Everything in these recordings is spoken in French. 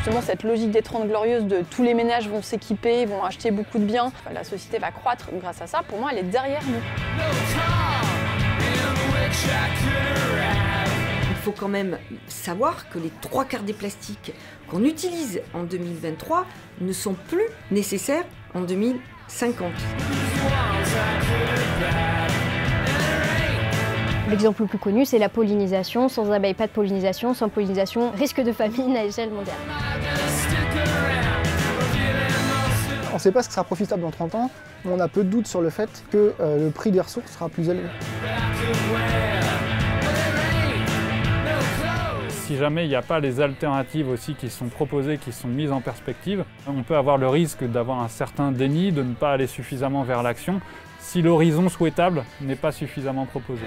justement cette logique des 30 glorieuses de tous les ménages vont s'équiper, vont acheter beaucoup de biens, la société va croître grâce à ça, pour moi elle est derrière nous. Il faut quand même savoir que les 3/4 des plastiques qu'on utilise en 2023 ne sont plus nécessaires en 2050. L'exemple le plus connu, c'est la pollinisation. Sans abeilles, pas de pollinisation. Sans pollinisation, risque de famine à échelle mondiale. On ne sait pas ce qui sera profitable dans 30 ans, mais on a peu de doute sur le fait que le prix des ressources sera plus élevé. Si jamais il n'y a pas les alternatives aussi qui sont proposées, qui sont mises en perspective, on peut avoir le risque d'avoir un certain déni, de ne pas aller suffisamment vers l'action, si l'horizon souhaitable n'est pas suffisamment proposé.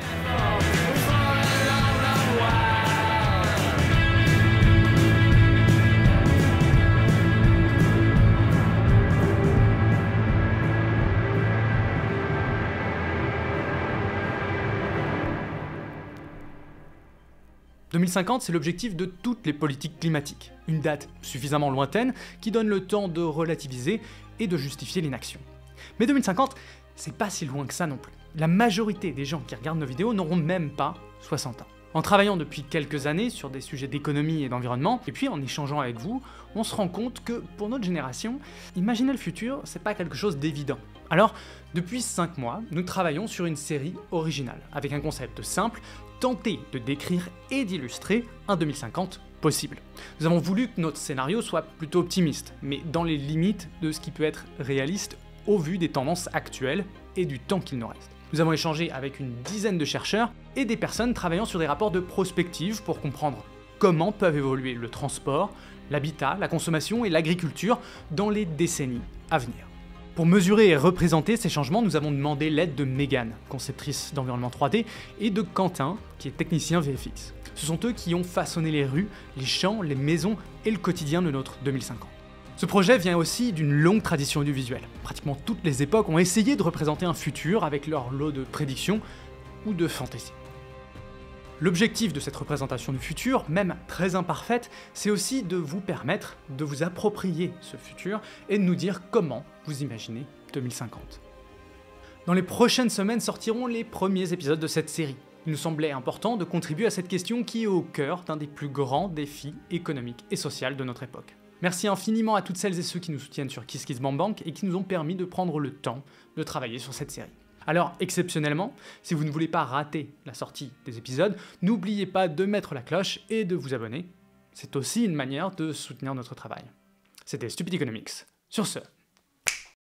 « 2050, c'est l'objectif de toutes les politiques climatiques. Une date suffisamment lointaine qui donne le temps de relativiser et de justifier l'inaction. Mais 2050, c'est pas si loin que ça non plus. La majorité des gens qui regardent nos vidéos n'auront même pas 60 ans. En travaillant depuis quelques années sur des sujets d'économie et d'environnement, et puis en échangeant avec vous, on se rend compte que pour notre génération, imaginer le futur, c'est pas quelque chose d'évident. Alors, depuis 5 mois, nous travaillons sur une série originale, avec un concept simple, tenter de décrire et d'illustrer un 2050 possible. Nous avons voulu que notre scénario soit plutôt optimiste, mais dans les limites de ce qui peut être réaliste au vu des tendances actuelles et du temps qu'il nous reste. Nous avons échangé avec une dizaine de chercheurs et des personnes travaillant sur des rapports de prospective pour comprendre comment peuvent évoluer le transport, l'habitat, la consommation et l'agriculture dans les décennies à venir. Pour mesurer et représenter ces changements, nous avons demandé l'aide de Megan, conceptrice d'environnement 3D, et de Quentin, qui est technicien VFX. Ce sont eux qui ont façonné les rues, les champs, les maisons et le quotidien de notre 2050. Ce projet vient aussi d'une longue tradition audiovisuelle. Pratiquement toutes les époques ont essayé de représenter un futur avec leur lot de prédictions ou de fantaisie. L'objectif de cette représentation du futur, même très imparfaite, c'est aussi de vous permettre de vous approprier ce futur et de nous dire comment vous imaginez 2050. Dans les prochaines semaines sortiront les premiers épisodes de cette série. Il nous semblait important de contribuer à cette question qui est au cœur d'un des plus grands défis économiques et sociaux de notre époque. Merci infiniment à toutes celles et ceux qui nous soutiennent sur KissKissBankBank et qui nous ont permis de prendre le temps de travailler sur cette série. Alors, exceptionnellement, si vous ne voulez pas rater la sortie des épisodes, n'oubliez pas de mettre la cloche et de vous abonner. C'est aussi une manière de soutenir notre travail. C'était Stupid Economics. Sur ce,